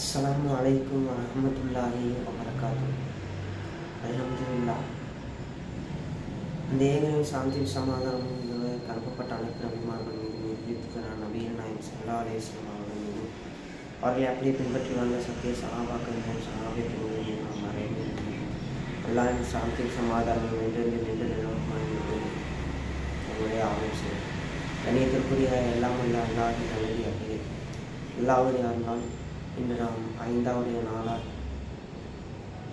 அஸ்ஸலாமு அலைக்கும் வரஹ்மத்துல்லாஹி வபரகாத்துஹு. அல்ஹம்துலில்லாஹ். இந்த ஏகனையும் சாந்தியும் சமாதானமும் அனுப்பப்பட்ட அனைத்து நபிமார்கள் மீது இருக்கிற நபியின் நாயம் ஸல்லல்லாஹு அலைஹி வஸல்லம் அவர்கள் மீது அவர்களை அப்படியே பின்பற்றி வந்த சத்திய சஹாபாக்கள் மூலம் சஹாபியத்தின் நாம் மறைந்து அல்லாஹ்வின் சாந்தியும் சமாதானமும் நின்று நிலவுமாய் நம்முடைய ஆலோசனை கணியத்திற்குரிய எல்லாம் உள்ள அல்லாஹின் நல்லது அப்படியே எல்லாவுடைய அருளால் இன்று நாம் 5வது நாளாக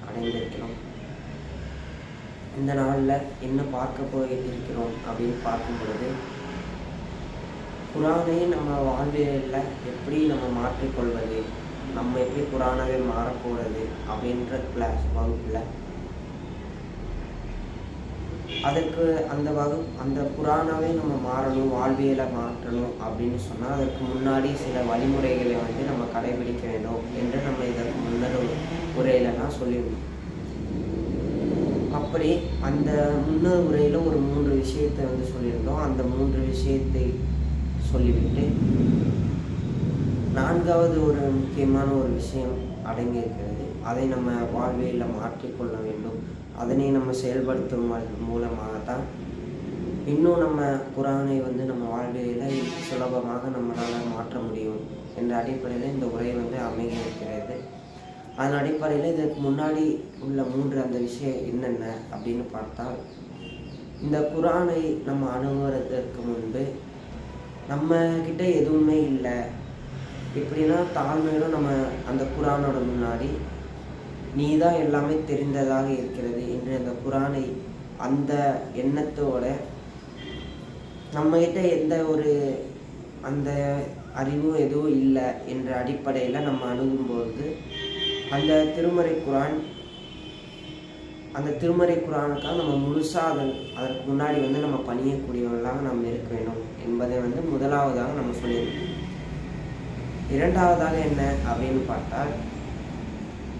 அடைந்திருக்கிறோம். இந்த நாளில் என்ன பார்க்க போயிருக்கிறோம் அப்படின்னு பார்க்கும் பொழுது, குரானை நம்ம வாழ்வியலில் எப்படி நம்ம மாற்றிக்கொள்வது, நம்ம எப்படி குரானாவே மாறப்போகிறது அப்படின்ற கிளாஸ் வகுப்பில் அதற்கு அந்த குரானாவே நம்ம மாறணும், வாழ்வியலை மாற்றணும் அப்படின்னு சொன்னால் அதற்கு முன்னாடி சில வழிமுறைகளை நம்ம கடைபிடிக்க வேண்டும் என்று நம்ம இதற்கு முன்னர் உரையிலலாம் சொல்லியிருந்தோம். அப்படி அந்த முன்னர் உரையில் ஒரு 3 விஷயத்தை சொல்லியிருந்தோம். அந்த 3 விஷயத்தை சொல்லிவிட்டு 4வது ஒரு முக்கியமான ஒரு விஷயம் அடங்கியிருக்கிறது. அதை நம்ம வாழ்வியலில் மாற்றிக்கொள்ள வேண்டும். அதனை நம்ம செயல்படுத்தும் மூலமாகத்தான் இன்னும் நம்ம குரானை நம்ம வாழ்வியலில் சுலபமாக நம்மளால் மாற்ற முடியும் என்ற அடிப்படையில் இந்த உரை அமைய இருக்கிறது. அதன் அடிப்படையில் இதற்கு முன்னாடி உள்ள 3 அந்த விஷயம் என்னென்ன அப்படின்னு பார்த்தால், இந்த குரானை நம்ம அணுகுவதற்கு முன்பு நம்ம கிட்ட எதுவுமே இல்லை, இப்படின்னா தாழ்மையிலும் நம்ம அந்த குரானோட முன்னாடி நீ தான் எல்லாமே தெரிந்ததாக இருக்கிறது என்று அந்த குரானை அந்த எண்ணத்தோட நம்மகிட்ட எந்த ஒரு அந்த அறிவும் எதுவும் இல்லை என்ற அடிப்படையில் நம்ம அணுகும்போது அந்த திருமறை குரானுக்காக நம்ம முழுசாக அதற்கு முன்னாடி நம்ம பணியக்கூடியவர்களாக நம்ம இருக்க வேண்டும் என்பதை முதலாவதாக நம்ம சொல்லியிருக்கோம். 2வதாக என்ன அப்படின்னு பார்த்தால்,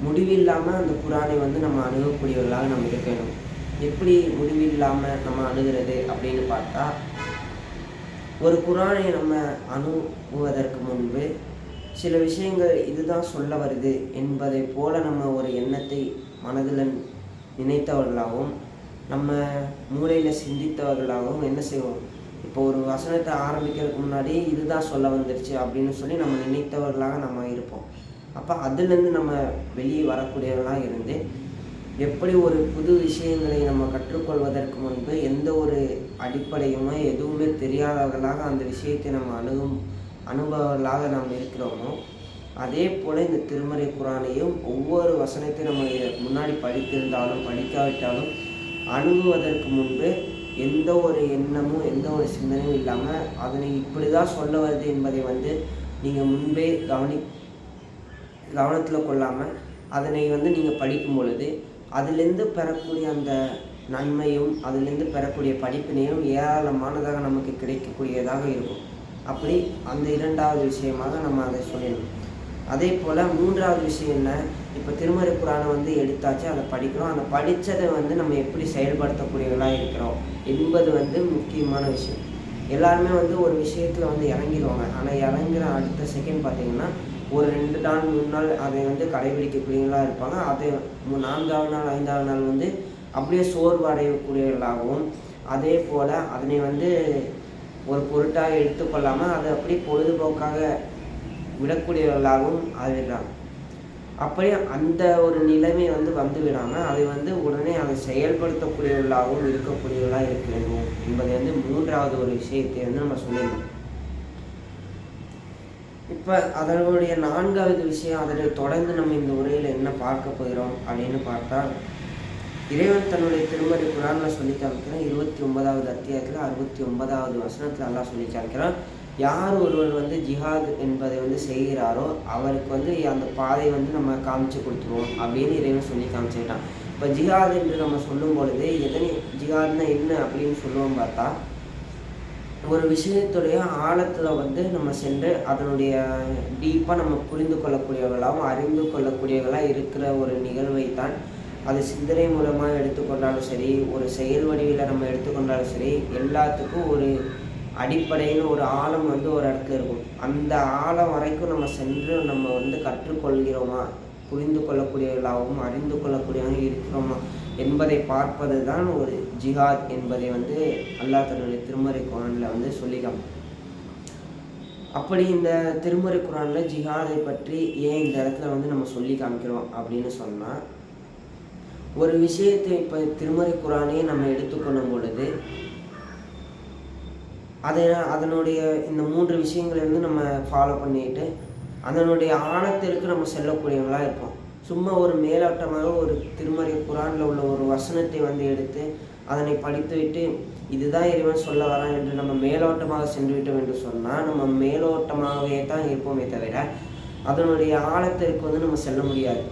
முடிவில்லாமல் அந்த குரானை நம்ம அணுகக்கூடியவர்களாக நம்ம இருக்க வேண்டும். எப்படி முடிவில்லாமல் நம்ம அணுகிறது அப்படின்னு பார்த்தா, ஒரு குரானை நம்ம அணுகுவதற்கு முன்பு சில விஷயங்கள் இதுதான் சொல்ல வருது என்பதை போல நம்ம ஒரு எண்ணத்தை மனதில் நினைத்தவர்களாகவும் நம்ம மூளையில் சிந்தித்தவர்களாகவும் என்ன செய்வோம், இப்போ ஒரு வசனத்தை ஆரம்பிக்கிறதுக்கு முன்னாடி இதுதான் சொல்ல வந்துருச்சு அப்படின்னு சொல்லி நம்ம நினைத்தவர்களாக நம்ம இருப்போம். அப்போ அதுலேருந்து நம்ம வெளியே வரக்கூடியவர்களாக இருந்து எப்படி ஒரு புது விஷயங்களை நம்ம கற்றுக்கொள்வதற்கு முன்பு எந்த ஒரு அடிப்படையுமே எதுவுமே தெரியாதவர்களாக அந்த விஷயத்தை நம்ம அனுபவர்களாக நாம் இருக்கிறோமோ, அதே போல் இந்த திருமறை குரானையும் ஒவ்வொரு வசனத்தையும் நம்ம முன்னாடி படித்திருந்தாலும் படிக்காவிட்டாலும் அணுகுவதற்கு முன்பு எந்த ஒரு எண்ணமும் எந்த ஒரு சிந்தனையும் இல்லாமல் அதனை இப்படி தான் சொல்ல வருது என்பதை நீங்கள் முன்பே கவனத்தில் கொள்ளாமல் அதனை நீங்கள் படிக்கும் பொழுது அதிலிருந்து பெறக்கூடிய அந்த நன்மையும் அதிலிருந்து பெறக்கூடிய படிப்பினையும் ஏராளமானதாக நமக்கு கிடைக்கக்கூடியதாக இருக்கும். அப்படி அந்த 2வது விஷயமாக நம்ம அதை சொல்லணும். அதே போல் 3வது விஷயம் என்ன, இப்போ திருமறை குரானை எடுத்தாச்சு, அதை படிக்கிறோம். அந்த படித்ததை நம்ம எப்படி செயல்படுத்தக்கூடியவர்களாக இருக்கிறோம் என்பது முக்கியமான விஷயம். எல்லாருமே ஒரு விஷயத்தில் இறங்கிடுவாங்க. ஆனால் இறங்குற அடுத்த செகண்ட் பார்த்திங்கன்னா ஒரு 2 நாள் 3 நாள் அதை கடைபிடிக்கக்கூடியவர்களாக இருப்பாங்க. அதை 4வது நாள் 5வது நாள் அப்படியே சோர்வு அடையக்கூடியவர்களாகவும், அதே போல் அதனை ஒரு பொருட்டாக எடுத்துக்கொள்ளாமல் அதை அப்படியே பொழுதுபோக்காக விடக்கூடியவர்களாகவும் ஆகிடுறாங்க. அப்படியே அந்த ஒரு நிலைமை வந்து விடாமல் அதை உடனே அதை செயல்படுத்தக்கூடியவர்களாகவும் இருக்கக்கூடியவர்களாக இருக்க வேண்டும் என்பதை 3வது ஒரு விஷயத்தை நம்ம சொல்லிடணும். இப்போ அதனுடைய 4வது விஷயம், அதனை தொடர்ந்து நம்ம இந்த உரையில் என்ன பார்க்க போகிறோம் அப்படின்னு பார்த்தா, இறைவன் தன்னுடைய திருமறை குரானில் சொல்லி காமிக்கிறான். 29வது அத்தியாயத்தில் 69வது வசனத்தில் எல்லாம் சொல்லி காமிக்கிறான். யார் ஒருவர் ஜிஹாத் என்பதை செய்கிறாரோ அவருக்கு அந்த பாதை நம்ம காமிச்சு கொடுத்துருவோம் அப்படின்னு இறைவன் சொல்லி காமிச்சுக்கிட்டான். இப்போ ஜிஹாத் என்று நம்ம சொல்லும் பொழுது எதனை ஜிஹாத்னா என்ன அப்படின்னு சொல்லுவோம் பார்த்தா, ஒரு விஷயத்துடைய ஆழத்தில் நம்ம சென்று அதனுடைய டீப்பாக நம்ம புரிந்து கொள்ளக்கூடியவர்களாகவும் அறிந்து கொள்ளக்கூடியவர்களாக இருக்கிற ஒரு நிகழ்வை தான் அது சிந்தனை மூலமாக எடுத்துக்கொண்டாலும் சரி, ஒரு செயல் வடிவில் நம்ம எடுத்துக்கொண்டாலும் சரி, எல்லாத்துக்கும் ஒரு அடிப்படைன்னு ஒரு ஆழம் வந்து ஒரு இடத்துல இருக்கும். அந்த ஆழம் வரைக்கும் நம்ம சென்று நம்ம வந்து கற்றுக்கொள்கிறோமா, புரிந்து கொள்ளக்கூடியவர்களாகவும் அறிந்து கொள்ளக்கூடியவங்க இருக்கிறோமா என்பதை பார்ப்பது தான் ஒரு ஜிஹாத் என்பதை வந்து அல்லாஹ் தன்னுடைய திருமறை குர்ஆனில் வந்து சொல்லிக்கலாம். அப்படி இந்த திருமறை குர்ஆனில் ஜிஹாதை பற்றி ஏன் இந்த இடத்துல வந்து நம்ம சொல்லி காமிக்கிறோம் அப்படின்னு சொன்னால், ஒரு விஷயத்தை இப்போ திருமறை குர்ஆனையே நம்ம எடுத்துக்கொள்ளும் பொழுது அதனுடைய இந்த 3 விஷயங்களை வந்து நம்ம ஃபாலோ பண்ணிட்டு அதனுடைய ஆழத்திற்கு நம்ம செல்லக்கூடியவங்களா இருப்போம். சும்மா ஒரு மேலோட்டமாக ஒரு திருமறை குர்ஆனில் உள்ள ஒரு வசனத்தை வந்து எடுத்து அதனை படித்துவிட்டு இதுதான் இறைவன் சொல்ல வரான் என்று நம்ம மேலோட்டமாக சென்று விட்டோம் என்று சொன்னால் நம்ம மேலோட்டமாகவே தான் இருப்போமே தவிர அதனுடைய ஆழத்திற்கு வந்து நம்ம செல்ல முடியாது.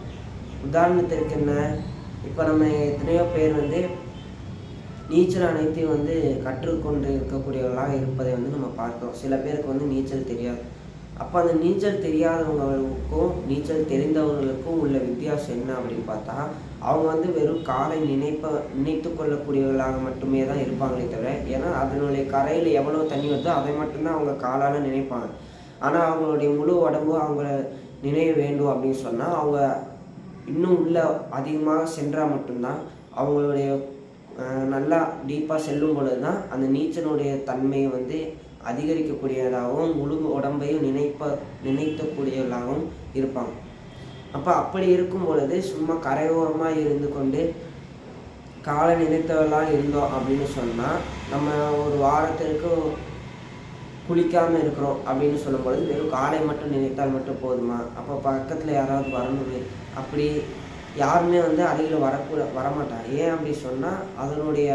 உதாரணத்திற்கு என்ன, இப்போ நம்ம எத்தனையோ பேர் வந்து நீச்சல் அனைத்தையும் வந்து கற்றுக்கொண்டு இருக்கக்கூடியவர்களாக இருப்பதை வந்து நம்ம பார்க்கிறோம். சில பேருக்கு வந்து நீச்சல் தெரியாது. அப்போ அந்த நீச்சல் தெரியாதவங்களுக்கும் நீச்சல் தெரிந்தவர்களுக்கும் உள்ள வித்தியாசம் என்ன அப்படின்னு பார்த்தா, அவங்க வந்து வெறும் காலை நினைத்து கொள்ளக்கூடியவர்களாக மட்டுமே தான் இருப்பாங்களே தவிர, ஏன்னா அதனுடைய கரையில் எவ்வளோ தண்ணி வருதோ அதை மட்டும்தான் அவங்க காலால் நினைப்பாங்க. ஆனால் அவங்களுடைய முழு உடம்பு அவங்கள நினைவு வேண்டும் அப்படின்னு சொன்னால் அவங்க இன்னும் உள்ள அதிகமாக சென்றால் மட்டும்தான் அவங்களுடைய நல்லா டீப்பாக செல்லும் பொழுது தான் அந்த நீச்சலுடைய தன்மையை வந்து அதிகரிக்கக்கூடியதாகவும் முழு உடம்பையும் நினைக்கக்கூடியவர்களாகவும் இருப்பாங்க. அப்போ அப்படி இருக்கும் பொழுது சும்மா கரையோரமாக இருந்து கொண்டு காலை நினைத்தவர்களாக இருந்தோம் அப்படின்னு சொன்னால் நம்ம ஒரு வாரத்திற்கு குளிக்காமல் இருக்கிறோம் அப்படின்னு சொல்லும் பொழுது வெறும் காலை மட்டும் நினைத்தால் மட்டும் போதுமா? அப்போ பக்கத்தில் யாராவது வரணுமே, அப்படி யாருமே வந்து அருகில் வரமாட்டாங்க. ஏன் அப்படி சொன்னால் அதனுடைய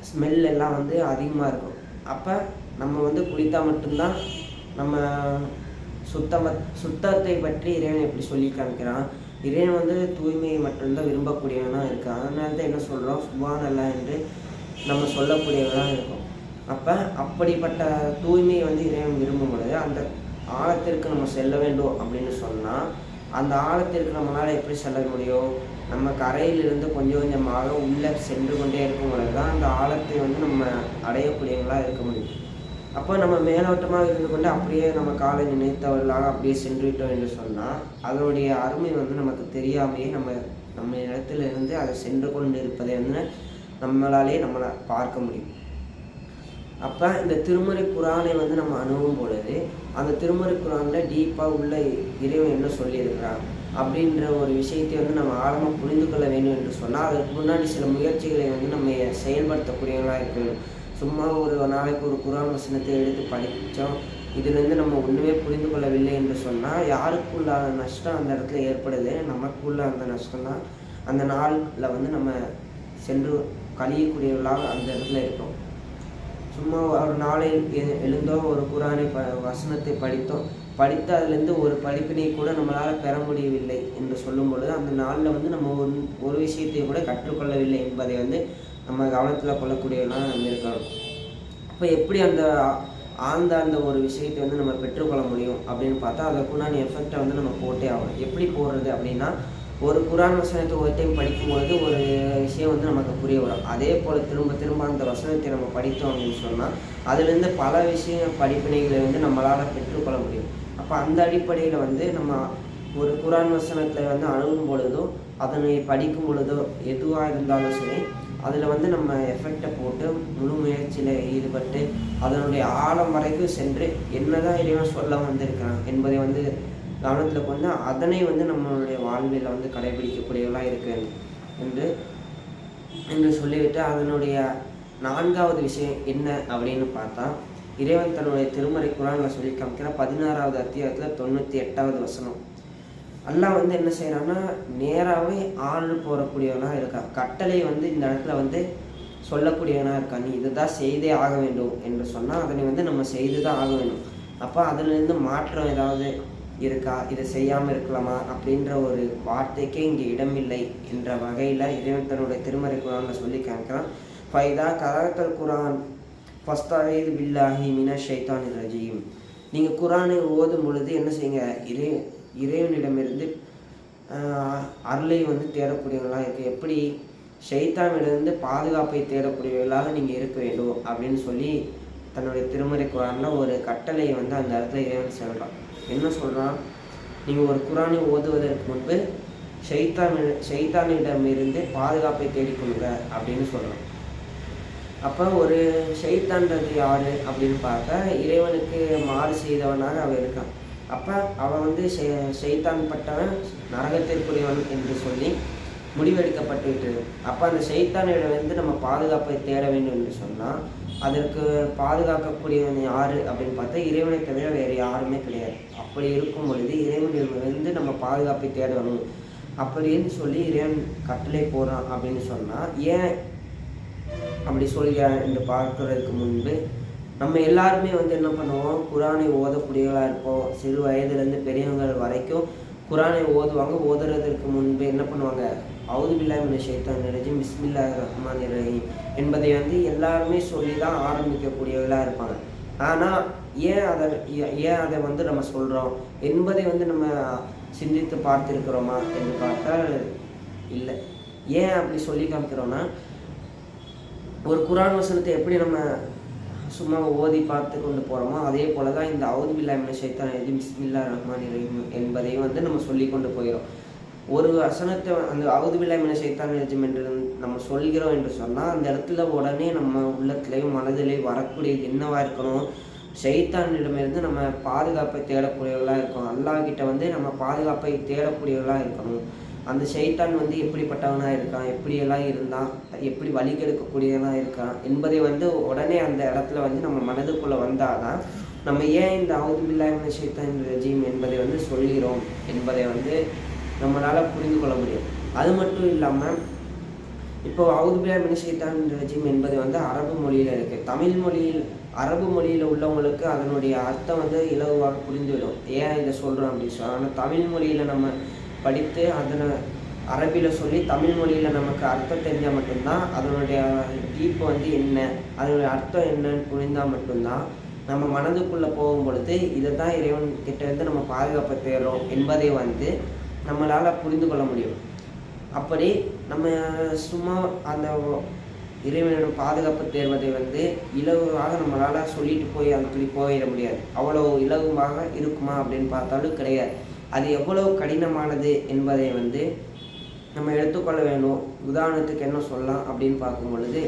ஸ்மெல் எல்லாம் வந்து அதிகமாக இருக்கும். அப்போ நம்ம வந்து குளித்தா மட்டும்தான் நம்ம சுத்தத்தை பற்றி இறைவன் எப்படி சொல்லி காமிக்கிறான். இறைவன் வந்து தூய்மையை மட்டும்தான் விரும்பக்கூடியவனாக இருக்கான். அதனால தான் என்ன சொல்கிறோம், சுப்ஹானல்லாஹ் என்று நம்ம சொல்லக்கூடியவனாக இருக்கும். அப்போ அப்படிப்பட்ட தூய்மையை வந்து இறைவன் விரும்பும் பொழுது அந்த ஆழத்திற்கு நம்ம செல்ல வேண்டும் அப்படின்னு சொன்னால் அந்த ஆழத்திற்கு நம்மளால் எப்படி செல்ல முடியும்? நம்ம கரையிலிருந்து கொஞ்சம் கொஞ்சமாக உள்ளே சென்று கொண்டே இருக்கும் பொழுது தான் அந்த ஆழத்தை வந்து நம்ம அடையக்கூடியவங்களாக இருக்க முடியும். அப்போ நம்ம மேலோட்டமாக இருந்து கொண்டு அப்படியே நம்ம காலை நினைத்தவர்களாக அப்படியே சென்றுவிட்டோம் என்று சொன்னால் அதனுடைய அருமை வந்து நமக்கு தெரியாமையே நம்ம இடத்துல இருந்து அதை சென்று கொண்டு இருப்பதை வந்து நம்மளாலே பார்க்க முடியும். அப்போ இந்த திருமறை குர்ஆனை வந்து நம்ம அணுகும் பொழுது அந்த திருமறை குர்ஆனில் டீப்பாக உள்ள இறைவன் என்ன சொல்லியிருக்கிறான் அப்படின்ற ஒரு விஷயத்தை வந்து நம்ம ஆழமாக புரிந்து கொள்ள வேண்டும் என்று சொன்னால் அதற்கு முன்னாடி சில முயற்சிகளை வந்து நம்ம செயல்படுத்தக்கூடியவங்களாக இருக்கணும். சும்மா ஒரு நாளைக்கு ஒரு குர்ஆன் வசனத்தை எடுத்து படித்தோம், இதிலிருந்து நம்ம ஒன்றுமே புரிந்து கொள்ளவில்லை என்று சொன்னால் யாருக்குள்ள நஷ்டம் அந்த இடத்துல ஏற்படுது? நமக்குள்ள அந்த நஷ்டம் தான் அந்த நாளில் வந்து நம்ம சென்று கழியக்கூடியவர்களாக அந்த இடத்துல இருக்கோம். சும்மா ஒரு நாளில் எழுந்தோம், ஒரு குர்ஆனை வசனத்தை படித்து அதிலிருந்து ஒரு படிப்பினை கூட நம்மளால் பெற முடியவில்லை என்று சொல்லும் பொழுது அந்த நாளில் வந்து நம்ம ஒரு விஷயத்தை கூட கற்றுக்கொள்ளவில்லை என்பதை வந்து நம்ம கவனத்தில் கொள்ளக்கூடியவர்களாக நம்ம இருக்கணும். அப்போ எப்படி அந்த ஒரு விஷயத்தை வந்து நம்ம பெற்றுக்கொள்ள முடியும் அப்படின்னு பார்த்தா அதற்குண்டான எஃபெக்டை வந்து நம்ம போட்டே ஆகணும். எப்படி போடுறது அப்படின்னா, ஒரு குர்ஆன் வசனத்தை ஒரு டைம் படிக்கும்பொழுது ஒரு விஷயம் வந்து நமக்கு புரிய வரும். அதே போல் திரும்ப அந்த வசனத்தை நம்ம படித்தோம் அப்படின்னு சொன்னால் அதுலேருந்து பல படிப்பினைகளை வந்து நம்மளால் பெற்றுக்கொள்ள முடியும். அப்போ அந்த அடிப்படையில் வந்து நம்ம ஒரு குர்ஆன் வசனத்தில் வந்து அணுகும் பொழுதோ அதனை படிக்கும் பொழுதோ எதுவாக இருந்தாலும் சரி அதில் வந்து நம்ம எஃபெக்டை போட்டு முழு முயற்சியில் ஈடுபட்டு அதனுடைய ஆழம் வரைக்கும் சென்று என்னதான் இறைவன் சொல்ல வந்திருக்கிறான் என்பதை வந்து கவனத்தில் கொண்டு அதனை வந்து நம்மளுடைய வாழ்வில் வந்து கடைபிடிக்கக்கூடியவர்களாக இருக்கு என்று சொல்லிவிட்டு அதனுடைய 4வது விஷயம் என்ன அப்படின்னு பார்த்தா, இறைவன் தன்னுடைய திருமறை குர்ஆனில் சொல்லி காமிக்கிற 16வது அத்தியாயத்தில் 98வது வசனம். அல்லாஹ் வந்து என்ன செய்யறான்னா நேராகவே ஆள் போகக்கூடியவனாக இருக்கா. கட்டளை வந்து இந்த இடத்துல வந்து சொல்லக்கூடியவனாக இருக்கா. நீ இதுதான் செய்தே ஆக வேண்டும் என்று சொன்னால் அதனை வந்து நம்ம செய்து தான் ஆக வேண்டும். அப்போ அதிலிருந்து மாற்றம் ஏதாவது இருக்கா, இதை செய்யாமல் இருக்கலாமா அப்படின்ற ஒரு வார்த்தைக்கே இங்கே இடமில்லை என்ற வகையில் இறைவன் தன்னுடைய திருமறை குர்ஆனில் சொல்லி காமிக்கிறான். ஃபைதா கராத்தல் குர்ஆன் ஃபஸ்தஈது பில்லாஹி மினஷ் ஷைத்தானிர் ரஜீம். நீங்கள் குர்ஆனை ஓதும் பொழுது என்ன செய்யுங்க, இறைவனிடமிருந்து அருளை வந்து தேடக்கூடியவர்களாக இருக்குது. எப்படி ஷைத்தானிடமிருந்து பாதுகாப்பை தேடக்கூடியவர்களாக நீங்கள் இருக்க வேண்டும் அப்படின்னு சொல்லி தன்னுடைய திருமறை குரானில் ஒரு கட்டளையை வந்து அந்த இடத்துல இறைவன் சொல்கிறான். என்ன சொல்கிறான்? நீங்கள் ஒரு குரானை ஓதுவதற்கு முன்பு ஷைத்தானிடமிருந்து பாதுகாப்பை தேடிக்கொள்ளுங்க அப்படின்னு சொல்கிறோம். அப்போ ஒரு ஷைத்தான்றது யார் அப்படின்னு பார்த்தா இறைவனுக்கு மாறு செய்தவனாக அவன் இருக்கான். அப்போ அவன் வந்து ஷைத்தான் பட்டவன் நரகத்திற்குரியவன் என்று சொல்லி முடிவெடுக்கப்பட்டு விட்டது. அப்போ அந்த ஷைத்தானிடம் வந்து நம்ம பாதுகாப்பை தேட வேண்டும் என்று சொன்னால் அதற்கு பாதுகாக்கக்கூடியவன் யார் அப்படின்னு பார்த்தா இறைவனை தவிர வேறு யாருமே கிடையாது. அப்படி இருக்கும் பொழுது இறைவனிடமிருந்து நம்ம பாதுகாப்பை தேடணும் அப்படின்னு சொல்லி இறைவன் கட்டளை போகிறான் அப்படின்னு சொன்னால் ஏன் அப்படி சொல்கிறான் என்று பார்க்கறதுக்கு முன்பு நம்ம எல்லாருமே வந்து என்ன பண்ணுவோம், குரானை ஓதக்கூடியவர்களாக இருப்போம். சிறு வயதுலேருந்து பெரியவங்கள் வரைக்கும் குரானை ஓதுவாங்க. ஓதுறதுக்கு முன்பு என்ன பண்ணுவாங்க, அவுது பில்லாஹி மினஷ் ஷைத்தானிர் ரஜீம் பிஸ்மில்லாஹிர் ரஹ்மானிர் ரஹீம் என்பதை வந்து எல்லாருமே சொல்லி தான் ஆரம்பிக்கக்கூடியவர்களாக இருப்பாங்க. ஆனால் ஏன் அதை வந்து நம்ம சொல்கிறோம் என்பதை வந்து நம்ம சிந்தித்து பார்த்துருக்கிறோமா என்று பார்த்தால் இல்லை. ஏன் அப்படி சொல்லி காமிக்கிறோன்னா, ஒரு குரான் வசனத்தை எப்படி நம்ம சும்மா ஓதி பார்த்து கொண்டு போகிறோமோ அதே போல தான் இந்த அவுது பில்லாஹி மினஷ் ஷைத்தானிர் ரஜீம் பிஸ்மில்லாஹிர் ரஹ்மானிர் ரஹீம் என்பதையும் வந்து நம்ம சொல்லி கொண்டு போகிறோம். ஒரு வசனத்தை அந்த அவுது பில்லாஹி மினஷ் ஷைத்தானிர் ரஜீம் என்று நம்ம சொல்கிறோம் என்று சொன்னால் அந்த இடத்துல உடனே நம்ம உள்ளத்துலேயும் மனதிலேயும் வரக்கூடியது என்னவாக இருக்கணும், ஷைத்தானிடமிருந்து நம்ம பாதுகாப்பை தேடக்கூடியவர்களாக இருக்கணும். அல்லாஹ்கிட்ட வந்து நம்ம பாதுகாப்பை தேடக்கூடியவர்களாக இருக்கணும். அந்த ஷைத்தான் வந்து எப்படிப்பட்டவனாக இருக்கான், எப்படியெல்லாம் இருந்தான், எப்படி வழி கெடுக்கக்கூடியவனாக இருக்கான் என்பதை வந்து உடனே அந்த இடத்துல வந்து நம்ம மனதுக்குள்ளே வந்தால் தான் நம்ம ஏன் இந்த அவுது பில்லாஹி மினஷ் ஷைத்தானிர் ரஜீம் என்பதை வந்து சொல்கிறோம் என்பதை வந்து நம்மளால் புரிந்து கொள்ள முடியும். அது மட்டும் இல்லாமல் இப்போ அவுது பில்லாஹி மினஷ் ஷைத்தானிர் ரஜீம் என்பது வந்து அரபு மொழியில் இருக்குது. தமிழ் மொழியில் அரபு மொழியில் உள்ளவங்களுக்கு அதனுடைய அர்த்தம் வந்து இலகுவாக புரிந்துவிடும். ஏன் இதை சொல்கிறோம் அப்படின்னு சொன்னால், ஆனால் தமிழ் மொழியில் நம்ம படித்து அதனை அரபியில் சொல்லி தமிழ் மொழியில் நமக்கு அர்த்தம் தெரிஞ்சால் மட்டும்தான் அதனுடைய டீப்பு வந்து என்ன, அதனுடைய அர்த்தம் என்னன்னு புரிந்தால் மட்டும்தான் நம்ம மனதுக்குள்ளே போகும் பொழுது இதை தான் இறைவன் கிட்ட இருந்து நம்ம பாதுகாப்பை தேடுறோம் என்பதை வந்து நம்மளால் புரிந்து கொள்ள முடியும். அப்படி நம்ம சும்மா அந்த இறைவனிடம் பாதுகாப்பு தேர்வதை வந்து இலகுவாக நம்மளால் சொல்லிட்டு போய் அப்படி போயிட முடியாது. அவ்வளோ இலகுவாக இருக்குமா அப்படின்னு பார்த்தாலும் கிடையாது. அது எவ்வளவு கடினமானது என்பதை வந்து நம்ம எடுத்துக்கொள்ள வேண்டும். உதாரணத்துக்கு என்ன சொல்லலாம் அப்படின்னு பார்க்கும் பொழுது,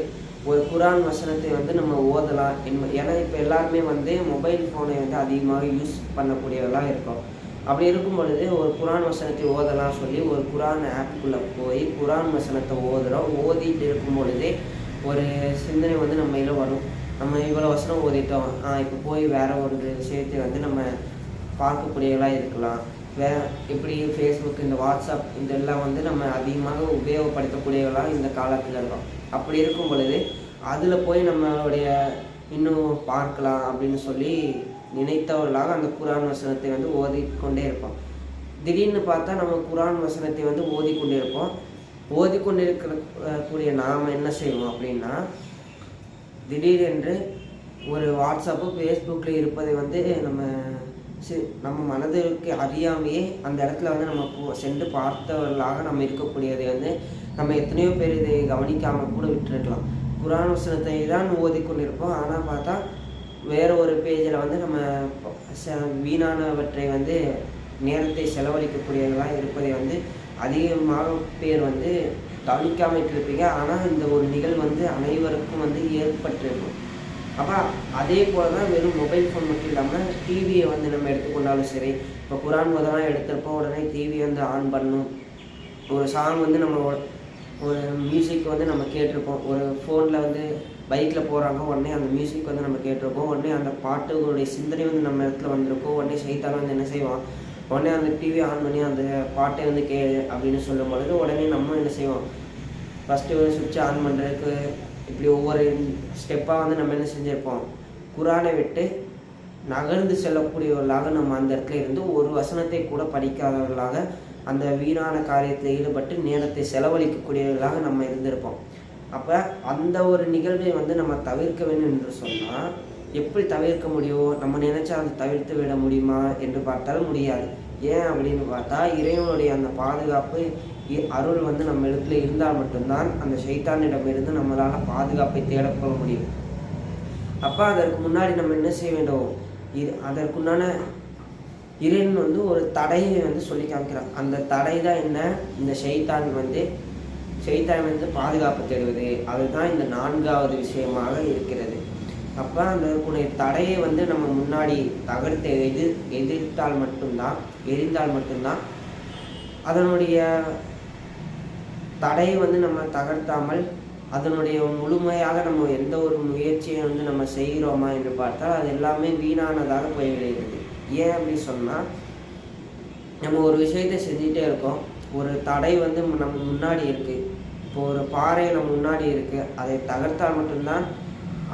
ஒரு குரான் வசனத்தை வந்து நம்ம ஓதலாம் ஏன்னா இப்போ எல்லாருமே வந்து மொபைல் ஃபோனை வந்து அதிகமாக யூஸ் பண்ணக்கூடியவர்களாக இருக்கோம். அப்படி இருக்கும் பொழுது ஒரு குரான் வசனத்தை ஓதலாம் சொல்லி ஒரு குரான் ஆப்புக்குள்ளே போய் குரான் வசனத்தை ஓதுகிறோம். ஓதிட்டு இருக்கும் பொழுதே ஒரு சிந்தனை வந்து நம்ம இதில் வரும், நம்ம இவ்வளோ வசனம் ஓதிட்டோம், இப்போ போய் வேற ஒரு விஷயத்தை வந்து நம்ம பார்க்கக்கூடியவர்களாக இருக்கலாம். இப்படி ஃபேஸ்புக், இந்த வாட்ஸ்அப் இதெல்லாம் வந்து நம்ம அதிகமாக உபயோகப்படுத்தக்கூடியவர்களாக இந்த காலத்தில் இருக்கோம். அப்படி இருக்கும் பொழுது அதில் போய் நம்மளுடைய இன்னும் பார்க்கலாம் அப்படின்னு சொல்லி நினைத்தவர்களாக அந்த குரான் வசனத்தை வந்து ஓதிக்கொண்டே இருப்போம். திடீர்னு பார்த்தா நம்ம குரான் வசனத்தை வந்து ஓதிக்கொண்டே இருப்போம். ஓதிக்கொண்டிருக்கக்கூடிய நாம் என்ன செய்வோம் அப்படின்னா, திடீரென்று ஒரு வாட்ஸ்அப்பு ஃபேஸ்புக்கில் இருப்பதை வந்து நம்ம மனதிற்கு அறியாமையே அந்த இடத்துல வந்து நம்ம சென்று பார்த்தவர்களாக நம்ம இருக்கக்கூடியதை வந்து நம்ம எத்தனையோ பேர் இதை கவனிக்காமல் கூட விட்டுருக்கலாம். குரான் வசனத்தை தான் ஓதிக்கொண்டிருப்போம், ஆனால் பார்த்தா வேறு ஒரு பேஜில் வந்து நம்ம வீணானவற்றை வந்து நேரத்தை செலவழிக்கக்கூடியவர்களாக இருப்பதை வந்து அதிகமாக பேர் வந்து கவனிக்காமல் இருப்பீங்க. ஆனால் இந்த ஒரு நிகழ்வு வந்து அனைவருக்கும் வந்து ஏற்பட்டிருக்கும். அப்போ அதே போல் தான் வெறும் மொபைல் ஃபோன் மட்டும் இல்லாமல் டிவியை வந்து நம்ம எடுத்துக்கொண்டாலும் சரி, இப்போ குரான் முதலாம் எடுத்திருப்போம், உடனே டிவி வந்து ஆன் பண்ணணும். ஒரு சாங் வந்து நம்ம ஒரு மியூசிக் வந்து நம்ம கேட்டிருப்போம், ஒரு ஃபோனில் வந்து பைக்கில் போகிறாங்க, உடனே அந்த மியூசிக் வந்து நம்ம கேட்டிருப்போம், உடனே அந்த பாட்டுகளுடைய சிந்தனை வந்து நம்ம இடத்துல வந்திருக்கோம். உடனே சைத்தான் வந்து என்ன செய்வான், உடனே அந்த டிவி ஆன் பண்ணி அந்த பாட்டை வந்து கேளு அப்படின்னு சொல்லும் பொழுது உடனே நம்ம என்ன செய்வோம், ஃபஸ்ட்டு ஒரு சுவிட்ச் ஆன் பண்ணுறதுக்கு இப்படி ஒவ்வொரு ஸ்டெப்பாக வந்து நம்ம என்ன செஞ்சுருப்போம், குரானை விட்டு நகர்ந்து செல்லக்கூடியவர்களாக நம்ம அந்த இடத்துல இருந்து ஒரு வசனத்தை கூட படிக்காதவர்களாக அந்த வீணான காரியத்தில் ஈடுபட்டு நேரத்தை செலவழிக்கக்கூடியவர்களாக நம்ம இருந்திருப்போம். அப்போ அந்த ஒரு நிகழ்வை வந்து நம்ம தவிர்க்க வேண்டும் என்று சொன்னால் எப்படி தவிர்க்க முடியும், நம்ம நினைச்சா அதை தவிர்த்து விட முடியுமா என்று பார்த்தாலும் முடியாது. ஏன் அப்படின்னு பார்த்தா இறைவனுடைய அந்த பாதுகாப்பு அருள் வந்து நம்ம இடத்துல இருந்தால் மட்டும்தான் அந்த ஷைத்தானிடமிருந்து நம்மளால் பாதுகாப்பை தேடப்பட முடியும். அப்போ அதற்கு முன்னாடி நம்ம என்ன செய்ய வேண்டும், அதற்குண்டான இறைவன் வந்து ஒரு தடையை வந்து சொல்லி காமிக்கிறான். அந்த தடை தான் என்ன, இந்த ஷைத்தான் வந்து பாதுகாப்பு தேடுவது. அதுதான் இந்த 4வது விஷயமாக இருக்கிறது. அப்போ அந்த தடையை வந்து நம்ம முன்னாடி தகர்த்து எரிந்தால் மட்டும்தான் அதனுடைய தடையை வந்து நம்ம தகர்த்தாமல் அதனுடைய முழுமையாக நம்ம எந்த ஒரு முயற்சியை வந்து நம்ம செய்கிறோமா என்று பார்த்தால் அது எல்லாமே வீணானதாக போய் விளைகிறது. ஏன் அப்படின்னு சொன்னால், நம்ம ஒரு விஷயத்தை செஞ்சுட்டே இருக்கோம், ஒரு தடை வந்து நம்ம முன்னாடி இருக்குது. இப்போ ஒரு பாறை நம்ம முன்னாடி இருக்குது, அதை தகர்த்தால் மட்டும்தான்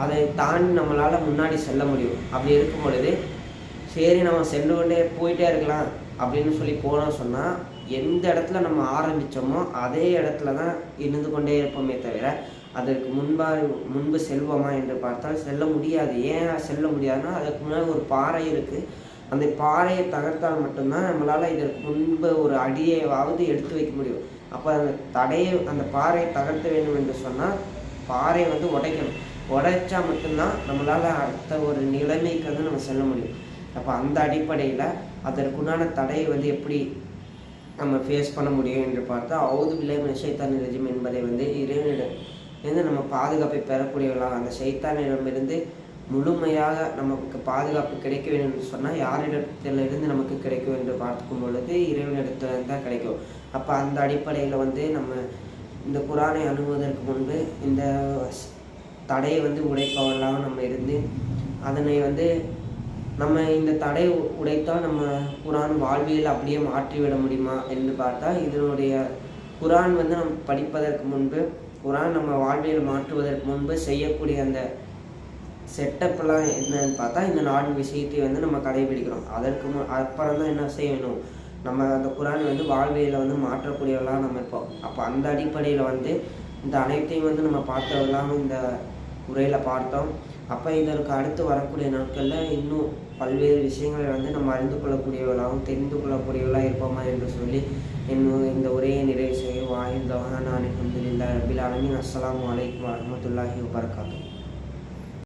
அதை தாண்டி நம்மளால் முன்னாடி செல்ல முடியும். அப்படி இருக்கும் பொழுது சரி நம்ம சென்று கொண்டே போயிட்டே இருக்கலாம் அப்படின்னு சொல்லி போனோம் சொன்னால், எந்த இடத்துல நம்ம ஆரம்பித்தோமோ அதே இடத்துல தான் இருந்து கொண்டே இருப்போமே தவிர அதற்கு முன்பு செல்வோமா என்று பார்த்தால் செல்ல முடியாது. ஏன் செல்ல முடியாதுன்னா, அதுக்கு முன்னாடி ஒரு பாறை இருக்குது. அந்த பாறையை தகர்த்தால் மட்டும்தான் நம்மளால் இதற்கு முன்பு ஒரு அடியையாவது எடுத்து வைக்க முடியும். அப்போ அந்த பாறையை தகர்த்த வேண்டும் என்று சொன்னால் பாறையை வந்து உடைக்கணும். உடைச்சா மட்டும்தான் நம்மளால் அடுத்த ஒரு நிலைமைக்கு வந்து நம்ம செல்ல முடியும். அப்போ அந்த அடிப்படையில் அதற்குண்டான தடையை வந்து எப்படி நம்ம ஃபேஸ் பண்ண முடியும் என்று பார்த்தா, அவுது பில்லாஹி மினஷ் ஷைத்தானிர் ரஜீம் என்பதை வந்து இறைவனிடம் நம்ம பாதுகாப்பை பெறக்கூடியவர்களாக, அந்த ஷைத்தானிடமிருந்து முழுமையாக நமக்கு பாதுகாப்பு கிடைக்க வேண்டும் என்று சொன்னால் யாரிடத்திலிருந்து நமக்கு கிடைக்கும் என்று பார்க்கும் பொழுது இறைவனிடத்திலிருந்து தான் கிடைக்கும். அப்போ அந்த அடிப்படையில் வந்து நம்ம இந்த குரானை அணுகுவதற்கு முன்பு இந்த தடையை வந்து உடைப்பவர்களாக நம்ம இருந்து அதனை வந்து நம்ம இந்த தடை உடைத்தால் நம்ம குரான் வாழ்வியல் அப்படியே மாற்றிவிட முடியுமா என்று பார்த்தால், இதனுடைய குரான் வந்து நம்ம படிப்பதற்கு முன்பு, குரான் நம்ம வாழ்வியல் மாற்றுவதற்கு முன்பு செய்யக்கூடிய அந்த செட்டப்லாம் என்னன்னு பார்த்தா, இந்த 4 விஷயத்தை வந்து நம்ம கடைபிடிக்கிறோம். அப்புறம் தான் என்ன செய்யணும், நம்ம அந்த குரானை வந்து வாழ்வியலை வந்து மாற்றக்கூடியவர்களாக நம்ம இருப்போம். அப்போ அந்த அடிப்படையில் வந்து இந்த அனைத்தையும் வந்து நம்ம பார்த்தவர்களாக இந்த உரையில் பார்த்தோம். அப்போ இதற்கு அடுத்து வரக்கூடிய நாட்களில் இன்னும் பல்வேறு விஷயங்களை வந்து நம்ம அறிந்து கொள்ளக்கூடியவர்களாகவும் தெரிந்து கொள்ளக்கூடியவர்களாக இருப்போமா என்று சொல்லி இந்த உரையை நிறைவு செய்ய வாழ்ந்தவங்க நான் அல்ஹம்துலில்லாஹி ரப்பில் ஆலமீன். அஸ்ஸலாமு அலைக்கும் வரஹ்மத்துல்லாஹி வபரகாத்துஹு.